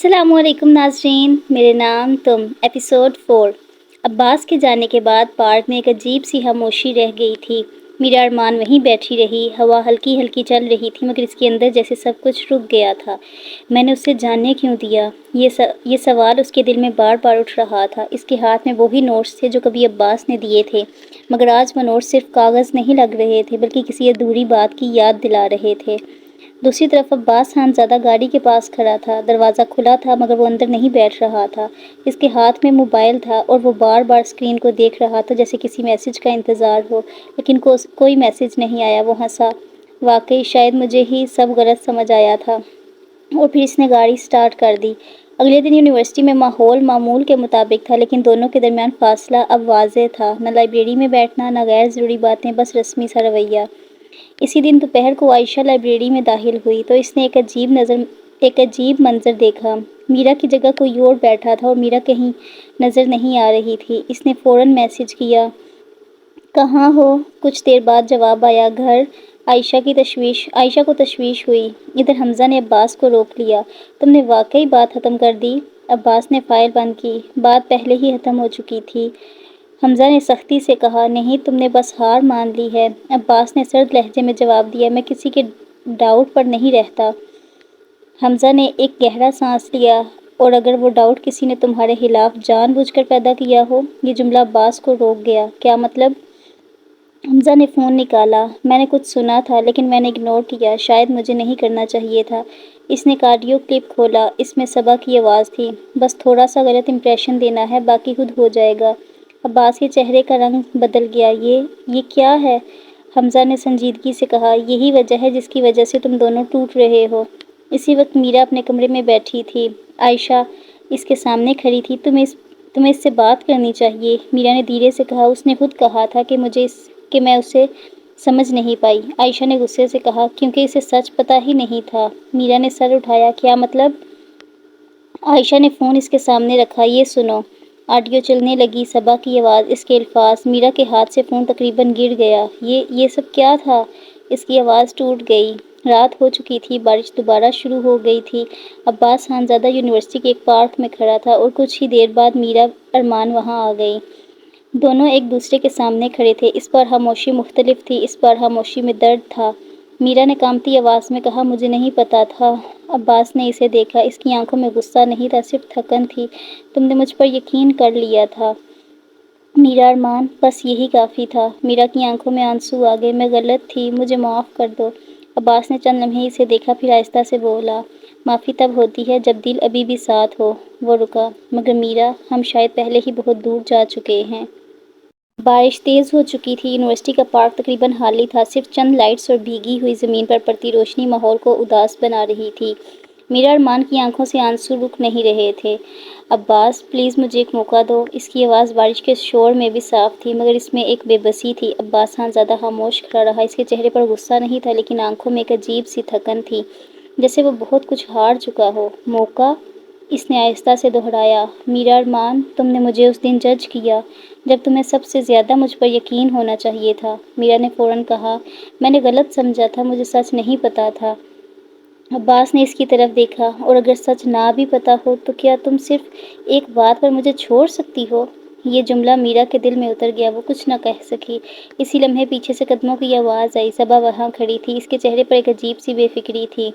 السلام علیکم ناظرین، میرے نام تم ایپیسوڈ 4۔ عباس کے جانے کے بعد پارک میں ایک عجیب سی خاموشی رہ گئی تھی۔ میرا ارمان وہیں بیٹھی رہی، ہوا ہلکی ہلکی چل رہی تھی مگر اس کے اندر جیسے سب کچھ رک گیا تھا۔ میں نے اسے جاننے کیوں دیا؟ یہ سوال اس کے دل میں بار بار اٹھ رہا تھا۔ اس کے ہاتھ میں وہی نوٹس تھے جو کبھی عباس نے دیے تھے، مگر آج وہ نوٹس صرف کاغذ نہیں لگ رہے تھے بلکہ کسی ادھوری بات کی یاد دلا رہے تھے۔ دوسری طرف عباس خانزادہ گاڑی کے پاس کھڑا تھا۔ دروازہ کھلا تھا مگر وہ اندر نہیں بیٹھ رہا تھا۔ اس کے ہاتھ میں موبائل تھا اور وہ بار بار اسکرین کو دیکھ رہا تھا جیسے کسی میسج کا انتظار ہو، لیکن کوئی میسج نہیں آیا۔ وہ ہنسا۔ واقعی شاید مجھے ہی سب غلط سمجھ آیا تھا۔ اور پھر اس نے گاڑی سٹارٹ کر دی۔ اگلے دن یونیورسٹی میں ماحول معمول کے مطابق تھا، لیکن دونوں کے درمیان فاصلہ اب واضح تھا۔ نہ لائبریری میں بیٹھنا، نہ غیر ضروری باتیں، بس رسمی سا رویہ۔ اسی دن دوپہر کو عائشہ لائبریری میں داخل ہوئی تو اس نے ایک عجیب منظر دیکھا۔ میرا کی جگہ کوئی اور بیٹھا تھا اور میرا کہیں نظر نہیں آ رہی تھی۔ اس نے فوراً میسج کیا، کہاں ہو؟ کچھ دیر بعد جواب آیا، گھر۔ عائشہ کو تشویش ہوئی۔ ادھر حمزہ نے عباس کو روک لیا۔ تم نے واقعی بات ختم کر دی؟ عباس نے فائل بند کی۔ بات پہلے ہی ختم ہو چکی تھی، حمزہ نے سختی سے کہا۔ نہیں، تم نے بس ہار مان لی ہے، عباس نے سرد لہجے میں جواب دیا۔ میں کسی کے ڈاؤٹ پر نہیں رہتا۔ حمزہ نے ایک گہرا سانس لیا۔ اور اگر وہ ڈاؤٹ کسی نے تمہارے خلاف جان بوجھ کر پیدا کیا ہو؟ یہ جملہ عباس کو روک گیا۔ کیا مطلب؟ حمزہ نے فون نکالا۔ میں نے کچھ سنا تھا لیکن میں نے اگنور کیا، شاید مجھے نہیں کرنا چاہیے تھا۔ اس نے آڈیو کلپ کھولا۔ اس میں صبا کی آواز تھی۔ بس تھوڑا سا غلط امپریشن دینا ہے، باقی خود ہو جائے گا۔ عباس کے چہرے کا رنگ بدل گیا۔ یہ کیا ہے؟ حمزہ نے سنجیدگی سے کہا، یہی وجہ ہے جس کی وجہ سے تم دونوں ٹوٹ رہے ہو۔ اسی وقت میرا اپنے کمرے میں بیٹھی تھی۔ عائشہ اس کے سامنے کھڑی تھی۔ تمہیں اس سے بات کرنی چاہیے، میرا نے دھیرے سے کہا۔ اس نے خود کہا تھا کہ میں اسے سمجھ نہیں پائی۔ عائشہ نے غصے سے کہا، کیونکہ اسے سچ پتہ ہی نہیں تھا۔ میرا نے سر اٹھایا۔ کیا مطلب؟ عائشہ نے فون اس کے سامنے رکھا۔ یہ سنو۔ آڈیو چلنے لگی۔ صبا کی آواز، اس کے الفاظ۔ میرا کے ہاتھ سے فون تقریباً گر گیا۔ یہ سب کیا تھا؟ اس کی آواز ٹوٹ گئی۔ رات ہو چکی تھی، بارش دوبارہ شروع ہو گئی تھی۔ عباس خانزادہ یونیورسٹی کے ایک پارک میں کھڑا تھا اور کچھ ہی دیر بعد میرا ارمان وہاں آ گئی۔ دونوں ایک دوسرے کے سامنے کھڑے تھے۔ اس بار خاموشی مختلف تھی، اس بار خاموشی میں درد تھا۔ میرا نے کانپتی آواز میں کہا، مجھے نہیں پتا تھا۔ عباس نے اسے دیکھا۔ اس کی آنکھوں میں غصہ نہیں تھا، صرف تھکن تھی۔ تم نے مجھ پر یقین کر لیا تھا میرا ارمان، بس یہی کافی تھا۔ میرا کی آنکھوں میں آنسو آ گئے۔ میں غلط تھی، مجھے معاف کر دو۔ عباس نے چند لمحے اسے دیکھا، پھر آہستہ سے بولا، معافی تب ہوتی ہے جب دل ابھی بھی ساتھ ہو۔ وہ رکا۔ مگر میرا، ہم شاید پہلے ہی بہت دور جا چکے ہیں۔ بارش تیز ہو چکی تھی۔ یونیورسٹی کا پارک تقریباً خالی تھا، صرف چند لائٹس اور بھیگی ہوئی زمین پر پڑتی روشنی ماحول کو اداس بنا رہی تھی۔ میرا ارمان کی آنکھوں سے آنسو رک نہیں رہے تھے۔ عباس، پلیز مجھے ایک موقع دو۔ اس کی آواز بارش کے شور میں بھی صاف تھی مگر اس میں ایک بے بسی تھی۔ عباس خانزادہ خاموش کھڑا رہا۔ اس کے چہرے پر غصہ نہیں تھا لیکن آنکھوں میں ایک عجیب سی تھکن تھی، جیسے وہ بہت کچھ ہار چکا ہو۔ موقع؟ اس نے آہستہ سے دہرایا۔ میرا ارمان، تم نے مجھے اس دن جج کیا جب تمہیں سب سے زیادہ مجھ پر یقین ہونا چاہیے تھا۔ میرا نے فوراً کہا، میں نے غلط سمجھا تھا، مجھے سچ نہیں پتا تھا۔ عباس نے اس کی طرف دیکھا، اور اگر سچ نہ بھی پتا ہو تو کیا تم صرف ایک بات پر مجھے چھوڑ سکتی ہو؟ یہ جملہ میرا کے دل میں اتر گیا۔ وہ کچھ نہ کہہ سکی۔ اسی لمحے پیچھے سے قدموں کی آواز آئی۔ صبا وہاں کھڑی تھی۔ اس کے چہرے پر ایک عجیب سی بے فکری تھی۔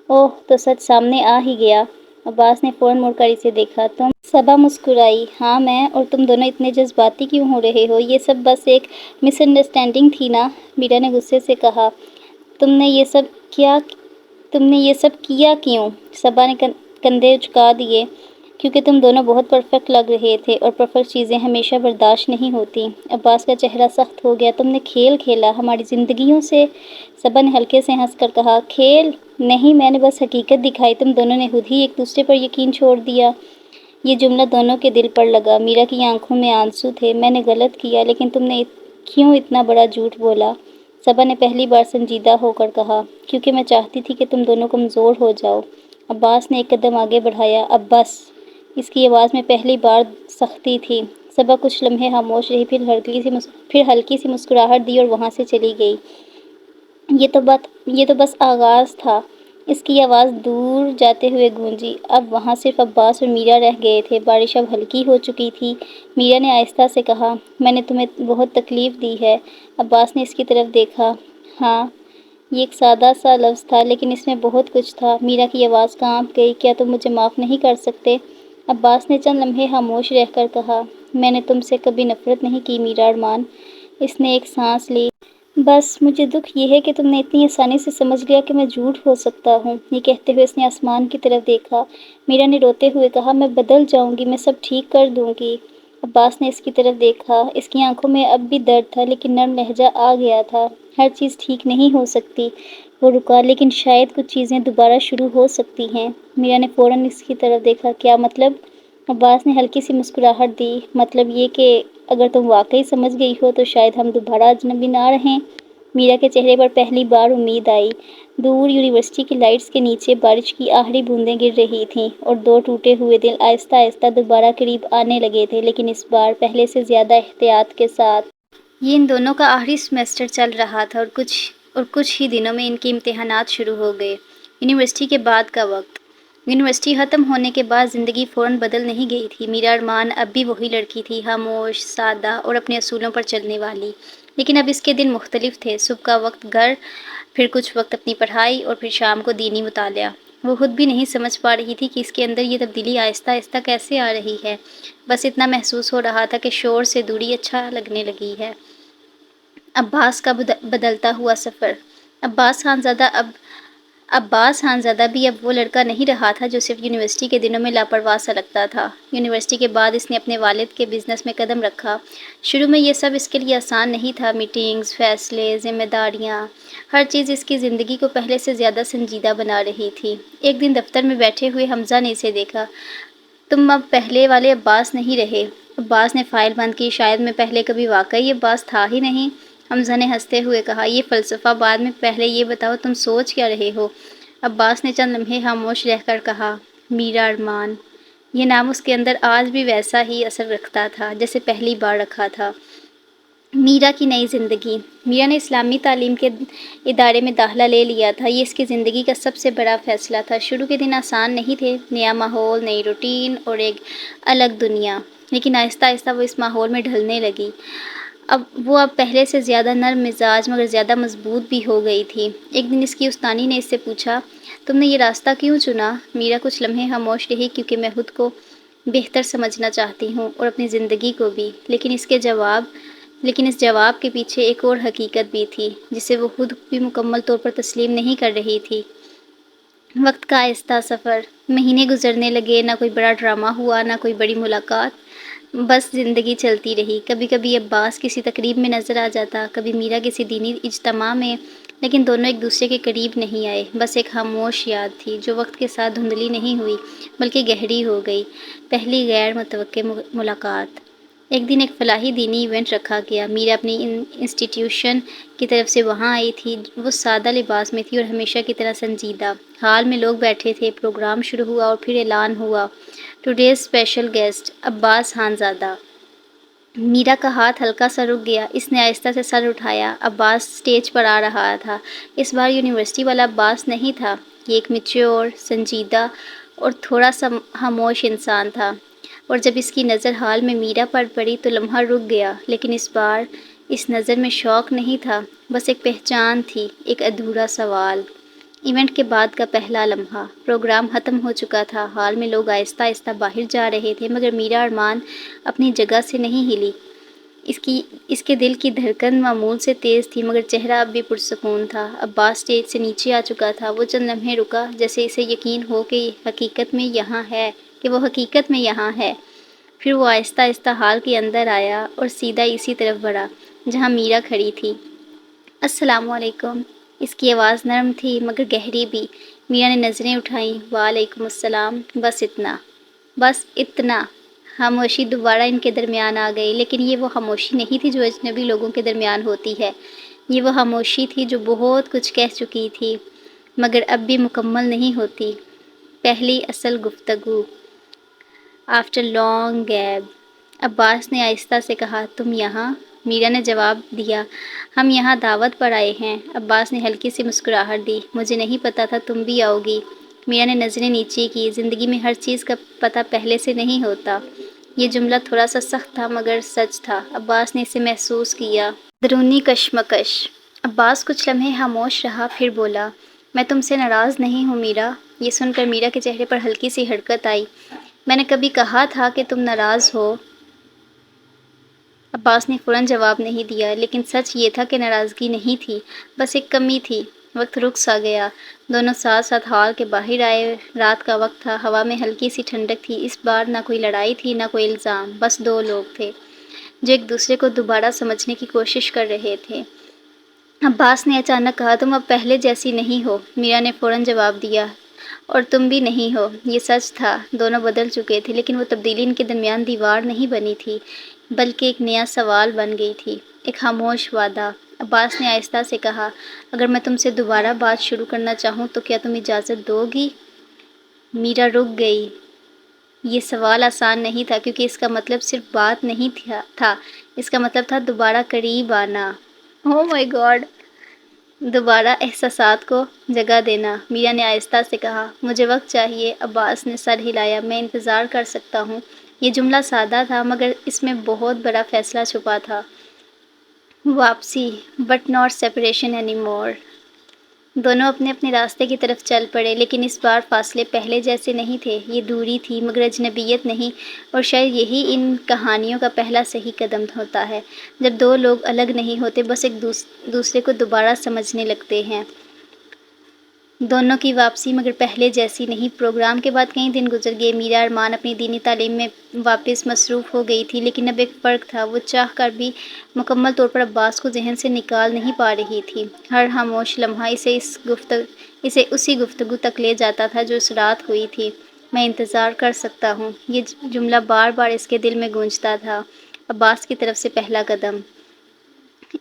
اوہ، تو سچ سامنے آ ہی گیا۔ عباس نے فوراً مڑ کر اسے دیکھا۔ تم؟ صبا مسکرائی۔ ہاں میں، اور تم دونوں اتنے جذباتی کیوں ہو رہے ہو؟ یہ سب بس ایک مس انڈرسٹینڈنگ تھی نا؟ میرا نے غصے سے کہا۔ تم نے یہ سب کیا کیوں؟ صبا نے کندھے اچکا دیے۔ کیونکہ تم دونوں بہت پرفیکٹ لگ رہے تھے اور پرفیکٹ چیزیں ہمیشہ برداشت نہیں ہوتی۔ عباس کا چہرہ سخت ہو گیا۔ تم نے کھیل کھیلا ہماری زندگیوں سے؟ صبا نے ہلکے سے ہنس کر کہا۔ کھیل نہیں، میں نے بس حقیقت دکھائی۔ تم دونوں نے خود ہی ایک دوسرے پر یقین چھوڑ دیا۔ یہ جملہ دونوں کے دل پر لگا۔ میرا کی آنکھوں میں آنسو تھے۔ میں نے غلط کیا، لیکن تم نے کیوں اتنا بڑا جھوٹ بولا؟ صبا نے پہلی بار سنجیدہ ہو کر کہا، کیونکہ میں چاہتی تھی کہ تم دونوں کمزور ہو جاؤ۔ عباس نے ایک قدم آگے بڑھایا۔ اب بس۔ اس کی آواز میں پہلی بار سختی تھی۔ صبا کچھ لمحے خاموش رہی، پھر ہلکی سی مسکراہٹ دی اور وہاں سے چلی گئی۔ یہ تو بس آغاز تھا۔ اس کی آواز دور جاتے ہوئے گونجی۔ اب وہاں صرف عباس اور میرا رہ گئے تھے۔ بارش اب ہلکی ہو چکی تھی۔ میرا نے آہستہ سے کہا، میں نے تمہیں بہت تکلیف دی ہے۔ عباس نے اس کی طرف دیکھا۔ ہاں، یہ ایک سادہ سا لفظ تھا لیکن اس میں بہت کچھ تھا۔ میرا کی آواز کانپ گئی۔ کیا تم مجھے معاف نہیں کر سکتے؟ عباس نے چند لمحے خاموش رہ کر کہا، میں نے تم سے کبھی نفرت نہیں کی میرا ارمان۔ اس نے ایک سانس لی۔ بس مجھے دکھ یہ ہے کہ تم نے اتنی آسانی سے سمجھ لیا کہ میں جھوٹ ہو سکتا ہوں۔ یہ کہتے ہوئے اس نے آسمان کی طرف دیکھا۔ میرا نے روتے ہوئے کہا، میں بدل جاؤں گی، میں سب ٹھیک کر دوں گی۔ عباس نے اس کی طرف دیکھا۔ اس کی آنکھوں میں اب بھی درد تھا لیکن نرم لہجہ آ گیا تھا۔ ہر چیز ٹھیک نہیں ہو سکتی، وہ رکا، لیکن شاید کچھ چیزیں دوبارہ شروع ہو سکتی ہیں۔ میرا نے فوراً اس کی طرف دیکھا۔ کیا مطلب؟ عباس نے ہلکی سی مسکراہٹ دی۔ مطلب یہ کہ اگر تم واقعی سمجھ گئی ہو تو شاید ہم دوبارہ اجنبی نہ رہیں۔ میرا کے چہرے پر پہلی بار امید آئی۔ دور یونیورسٹی کی لائٹس کے نیچے بارش کی آخری بوندیں گر رہی تھیں اور دو ٹوٹے ہوئے دل آہستہ آہستہ دوبارہ قریب آنے لگے تھے، لیکن اس بار پہلے سے زیادہ احتیاط کے ساتھ۔ یہ ان دونوں کا آخری سیمسٹر چل رہا تھا اور کچھ ہی دنوں میں ان کے امتحانات شروع ہو گئے۔ یونیورسٹی کے بعد کا وقت۔ یونیورسٹی ختم ہونے کے بعد زندگی فوراً بدل نہیں گئی تھی۔ میرا ارمان اب بھی وہی لڑکی تھی، خاموش، سادہ اور اپنے اصولوں پر چلنے والی۔ لیکن اب اس کے دن مختلف تھے۔ صبح کا وقت گھر، پھر کچھ وقت اپنی پڑھائی اور پھر شام کو دینی مطالعہ۔ وہ خود بھی نہیں سمجھ پا رہی تھی کہ اس کے اندر یہ تبدیلی آہستہ آہستہ کیسے آ رہی ہے۔ بس اتنا محسوس ہو رہا تھا کہ شور سے دوری اچھا لگنے لگی ہے۔ عباس کا بدلتا ہوا سفر۔ عباس خانزادہ بھی اب وہ لڑکا نہیں رہا تھا جو صرف یونیورسٹی کے دنوں میں لاپرواہ سا لگتا تھا۔ یونیورسٹی کے بعد اس نے اپنے والد کے بزنس میں قدم رکھا۔ شروع میں یہ سب اس کے لیے آسان نہیں تھا۔ میٹنگز، فیصلے، ذمہ داریاں، ہر چیز اس کی زندگی کو پہلے سے زیادہ سنجیدہ بنا رہی تھی۔ ایک دن دفتر میں بیٹھے ہوئے حمزہ نے اسے دیکھا۔ تم اب پہلے والے عباس نہیں رہے۔ عباس نے فائل بند کی۔ شاید میں پہلے کبھی واقعی عباس تھا ہی نہیں۔ حمزہ نے ہنستے ہوئے کہا، یہ فلسفہ بعد میں، پہلے یہ بتاؤ تم سوچ کیا رہے ہو؟ عباس نے چند لمحے خاموش رہ کر کہا، میرا ارمان۔ یہ نام اس کے اندر آج بھی ویسا ہی اثر رکھتا تھا جیسے پہلی بار رکھا تھا۔ میرا کی نئی زندگی۔ میرا نے اسلامی تعلیم کے ادارے میں داخلہ لے لیا تھا۔ یہ اس کی زندگی کا سب سے بڑا فیصلہ تھا۔ شروع کے دن آسان نہیں تھے، نیا ماحول، نئی روٹین اور ایک الگ دنیا، لیکن آہستہ آہستہ وہ اس ماحول میں ڈھلنے لگی۔ وہ اب پہلے سے زیادہ نرم مزاج مگر زیادہ مضبوط بھی ہو گئی تھی۔ ایک دن اس کی استانی نے اس سے پوچھا، تم نے یہ راستہ کیوں چنا؟ میرا کچھ لمحے خاموش رہی، کیونکہ میں خود کو بہتر سمجھنا چاہتی ہوں اور اپنی زندگی کو بھی۔ لیکن اس جواب کے پیچھے ایک اور حقیقت بھی تھی جسے وہ خود بھی مکمل طور پر تسلیم نہیں کر رہی تھی۔ وقت کا آہستہ سفر۔ مہینے گزرنے لگے، نہ کوئی بڑا ڈرامہ ہوا، نہ کوئی بڑی ملاقات، بس زندگی چلتی رہی۔ کبھی کبھی عباس کسی تقریب میں نظر آ جاتا، کبھی میرا کسی دینی اجتماع میں، لیکن دونوں ایک دوسرے کے قریب نہیں آئے۔ بس ایک خاموش یاد تھی جو وقت کے ساتھ دھندلی نہیں ہوئی بلکہ گہری ہو گئی۔ پہلی غیر متوقع ملاقات۔ ایک دن ایک فلاحی دینی ایونٹ رکھا گیا۔ میرا اپنی انسٹیٹیوشن کی طرف سے وہاں آئی تھی۔ وہ سادہ لباس میں تھی اور ہمیشہ کی طرح سنجیدہ۔ ہال میں لوگ بیٹھے تھے۔ پروگرام شروع ہوا اور پھر اعلان ہوا، ٹوڈیز اسپیشل گیسٹ عباس خانزادہ۔ میرا کا ہاتھ ہلکا سا رک گیا۔ اس نے آہستہ سے سر اٹھایا۔ عباس اسٹیج پر آ رہا تھا۔ اس بار یونیورسٹی والا عباس نہیں تھا۔ یہ ایک میچور، سنجیدہ اور تھوڑا سا خاموش انسان تھا، اور جب اس کی نظر ہال میں میرا پر پڑی تو لمحہ رک گیا۔ لیکن اس بار اس نظر میں شوق نہیں تھا، بس ایک پہچان تھی، ایک ادھورا سوال۔ ایونٹ کے بعد کا پہلا لمحہ۔ پروگرام ختم ہو چکا تھا۔ ہال میں لوگ آہستہ آہستہ باہر جا رہے تھے، مگر میرا ارمان اپنی جگہ سے نہیں ہلی۔ اس کے دل کی دھڑکن معمول سے تیز تھی، مگر چہرہ اب بھی پرسکون تھا۔ عباس اسٹیج سے نیچے آ چکا تھا۔ وہ چند لمحے رکا، جیسے اسے یقین ہو کہ وہ حقیقت میں یہاں ہے۔ پھر وہ آہستہ آہستہ ہال کے اندر آیا اور سیدھا اسی طرف بڑھا جہاں میرا کھڑی تھی۔ السلام علیکم۔ اس کی آواز نرم تھی مگر گہری بھی۔ میرا نے نظریں اٹھائیں۔ وعلیکم السلام۔ بس اتنا۔ خاموشی دوبارہ ان کے درمیان آ گئی، لیکن یہ وہ خاموشی نہیں تھی جو اجنبی لوگوں کے درمیان ہوتی ہے۔ یہ وہ خاموشی تھی جو بہت کچھ کہہ چکی تھی مگر اب بھی مکمل نہیں ہوتی۔ پہلی اصل گفتگو۔ آفٹر لانگ گیپ، عباس نے آہستہ سے کہا، تم یہاں؟ میرا نے جواب دیا، ہم یہاں دعوت پر آئے ہیں۔ عباس نے ہلکی سی مسکراہٹ دی، مجھے نہیں پتا تھا تم بھی آؤ گی۔ میرا نے نظریں نیچے کی، زندگی میں ہر چیز کا پتہ پہلے سے نہیں ہوتا۔ یہ جملہ تھوڑا سا سخت تھا مگر سچ تھا۔ عباس نے اسے محسوس کیا۔ اندرونی کشمکش۔ عباس کچھ لمحے خاموش رہا، پھر بولا، میں تم سے ناراض نہیں ہوں میرا۔ یہ سن کر میرا کے چہرے پر ہلکی سی حرکت آئی۔ میں نے کبھی کہا تھا کہ تم ناراض ہو؟ عباس نے فوراً جواب نہیں دیا، لیکن سچ یہ تھا کہ ناراضگی نہیں تھی، بس ایک کمی تھی۔ وقت رک سا گیا، دونوں ساتھ ساتھ ہال کے باہر آئے۔ رات کا وقت تھا، ہوا میں ہلکی سی ٹھنڈک تھی۔ اس بار نہ کوئی لڑائی تھی نہ کوئی الزام، بس دو لوگ تھے جو ایک دوسرے کو دوبارہ سمجھنے کی کوشش کر رہے تھے۔ عباس نے اچانک کہا، تم اب پہلے جیسی نہیں ہو۔ میرا نے فوراً جواب دیا، اور تم بھی نہیں ہو۔ یہ سچ تھا، دونوں بدل چکے تھے، لیکن وہ تبدیلی ان کے درمیان دیوار نہیں بنی تھی، بلکہ ایک نیا سوال بن گئی تھی، ایک خاموش وعدہ۔ عباس نے آہستہ سے کہا، اگر میں تم سے دوبارہ بات شروع کرنا چاہوں تو کیا تم اجازت دو گی؟ میرا رک گئی۔ یہ سوال آسان نہیں تھا، کیونکہ اس کا مطلب صرف بات نہیں تھا، اس کا مطلب تھا دوبارہ قریب آنا۔ اوہ مائی گاڈ! دوبارہ احساسات کو جگہ دینا۔ میرا نے آہستہ سے کہا، مجھے وقت چاہیے۔ عباس نے سر ہلایا، میں انتظار کر سکتا ہوں۔ یہ جملہ سادہ تھا مگر اس میں بہت بڑا فیصلہ چھپا تھا۔ واپسی، but not separation any more. دونوں اپنے اپنے راستے کی طرف چل پڑے، لیکن اس بار فاصلے پہلے جیسے نہیں تھے۔ یہ دوری تھی مگر اجنبیت نہیں، اور شاید یہی ان کہانیوں کا پہلا صحیح قدم ہوتا ہے، جب دو لوگ الگ نہیں ہوتے، بس ایک دوسرے کو دوبارہ سمجھنے لگتے ہیں۔ دونوں کی واپسی مگر پہلے جیسی نہیں۔ پروگرام کے بعد کئی دن گزر گئے۔ میرا ارمان اپنی دینی تعلیم میں واپس مصروف ہو گئی تھی، لیکن اب ایک فرق تھا، وہ چاہ کر بھی مکمل طور پر عباس کو ذہن سے نکال نہیں پا رہی تھی۔ ہر خاموش لمحہ اسے اسی گفتگو تک لے جاتا تھا جو اس رات ہوئی تھی، میں انتظار کر سکتا ہوں۔ یہ جملہ بار بار اس کے دل میں گونجتا تھا۔ عباس کی طرف سے پہلا قدم۔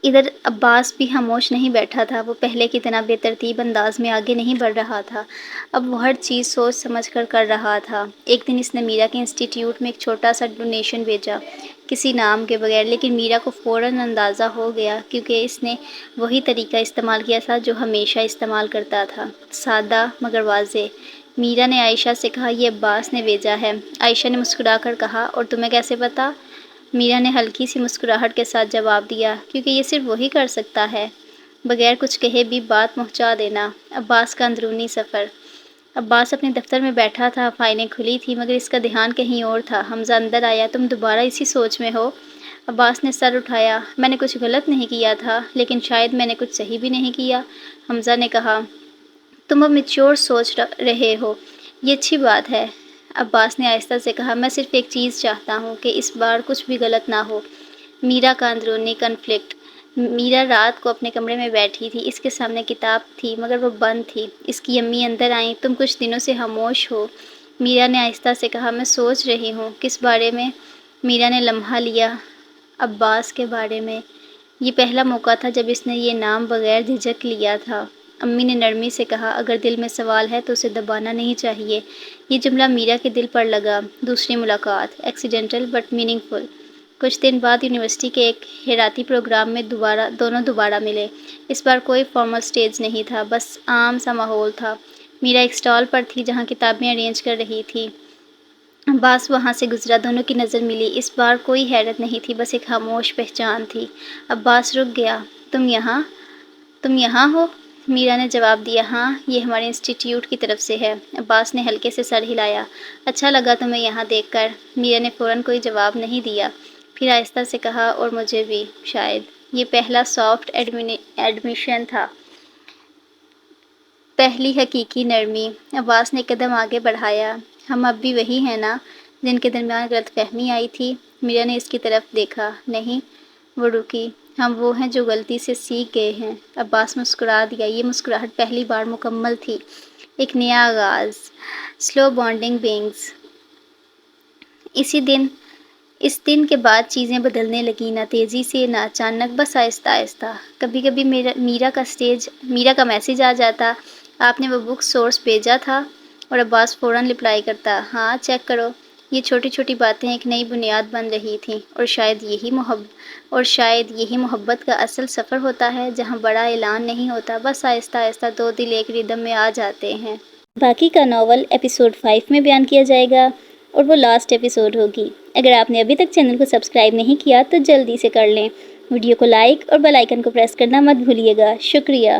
ادھر عباس بھی خاموش نہیں بیٹھا تھا، وہ پہلے کی طرح بے ترتیب انداز میں آگے نہیں بڑھ رہا تھا، اب وہ ہر چیز سوچ سمجھ کر رہا تھا۔ ایک دن اس نے میرا کے انسٹی ٹیوٹ میں ایک چھوٹا سا ڈونیشن بھیجا، کسی نام کے بغیر، لیکن میرا کو فوراً اندازہ ہو گیا، کیونکہ اس نے وہی طریقہ استعمال کیا تھا جو ہمیشہ استعمال کرتا تھا، سادہ مگر واضح۔ میرا نے عائشہ سے کہا، یہ عباس نے بھیجا ہے۔ عائشہ نے مسکرا کر کہا، اور تمہیں کیسے پتا؟ میرا نے ہلکی سی مسکراہٹ کے ساتھ جواب دیا، کیونکہ یہ صرف وہی کر سکتا ہے، بغیر کچھ کہے بھی بات پہنچا دینا۔ عباس کا اندرونی سفر۔ عباس اپنے دفتر میں بیٹھا تھا، فائلیں کھلی تھیں مگر اس کا دھیان کہیں اور تھا۔ حمزہ اندر آیا، تم دوبارہ اسی سوچ میں ہو؟ عباس نے سر اٹھایا، میں نے کچھ غلط نہیں کیا تھا، لیکن شاید میں نے کچھ صحیح بھی نہیں کیا۔ حمزہ نے کہا، تم اب میچور سوچ رہے ہو، یہ اچھی بات ہے۔ عباس نے آہستہ سے کہا، میں صرف ایک چیز چاہتا ہوں کہ اس بار کچھ بھی غلط نہ ہو۔ میرا کا اندرونی کنفلکٹ۔ میرا رات کو اپنے کمرے میں بیٹھی تھی، اس کے سامنے کتاب تھی مگر وہ بند تھی۔ اس کی امی اندر آئیں، تم کچھ دنوں سے خاموش ہو۔ میرا نے آہستہ سے کہا، میں سوچ رہی ہوں۔ کس بارے میں؟ میرا نے لمحہ لیا، عباس کے بارے میں۔ یہ پہلا موقع تھا جب اس نے یہ نام بغیر جھجک لیا تھا۔ امی نے نرمی سے کہا، اگر دل میں سوال ہے تو اسے دبانا نہیں چاہیے۔ یہ جملہ میرا کے دل پر لگا۔ دوسری ملاقات، ایکسیڈنٹل بٹ میننگ فل۔ کچھ دن بعد یونیورسٹی کے ایک خیراتی پروگرام میں دونوں دوبارہ ملے۔ اس بار کوئی فارمل سٹیج نہیں تھا، بس عام سا ماحول تھا۔ میرا ایک سٹال پر تھی جہاں کتابیں ارینج کر رہی تھی۔ عباس وہاں سے گزرا، دونوں کی نظر ملی۔ اس بار کوئی حیرت نہیں تھی، بس ایک خاموش پہچان تھی۔ عباس رک گیا، تم یہاں ہو؟ میرا نے جواب دیا، ہاں، یہ ہمارے انسٹی ٹیوٹ کی طرف سے ہے۔ عباس نے ہلکے سے سر ہلایا، اچھا لگا تمہیں یہاں دیکھ کر۔ میرا نے فوراً کوئی جواب نہیں دیا، پھر آہستہ سے کہا، اور مجھے بھی، شاید۔ یہ پہلا سافٹ ایڈمیشن تھا، پہلی حقیقی نرمی۔ عباس نے قدم آگے بڑھایا، ہم اب بھی وہی ہیں نا جن کے درمیان غلط فہمی آئی تھی؟ میرا نے اس کی طرف دیکھا، نہیں۔ وہ رکی، ہم وہ ہیں جو غلطی سے سیکھ گئے ہیں۔ عباس مسکرا دیا، یہ مسکراہٹ پہلی بار مکمل تھی، ایک نیا آغاز۔ سلو بانڈنگ بینگز۔ اس دن کے بعد چیزیں بدلنے لگیں، نہ تیزی سے نہ اچانک، بس آہستہ آہستہ۔ کبھی کبھی میرا کا میسج آ جاتا، آپ نے وہ بک سورس بھیجا تھا؟ اور عباس فوراً رپلائی کرتا، ہاں، چیک کرو۔ یہ چھوٹی چھوٹی باتیں ایک نئی بنیاد بن رہی تھیں، اور شاید یہی محبت کا اصل سفر ہوتا ہے، جہاں بڑا اعلان نہیں ہوتا، بس آہستہ آہستہ دو دل ایک ردم میں آ جاتے ہیں۔ باقی کا ناول ایپیسوڈ 5 میں بیان کیا جائے گا، اور وہ لاسٹ ایپیسوڈ ہوگی۔ اگر آپ نے ابھی تک چینل کو سبسکرائب نہیں کیا تو جلدی سے کر لیں۔ ویڈیو کو لائک اور بیل آئیکن کو پریس کرنا مت بھولیے گا۔ شکریہ۔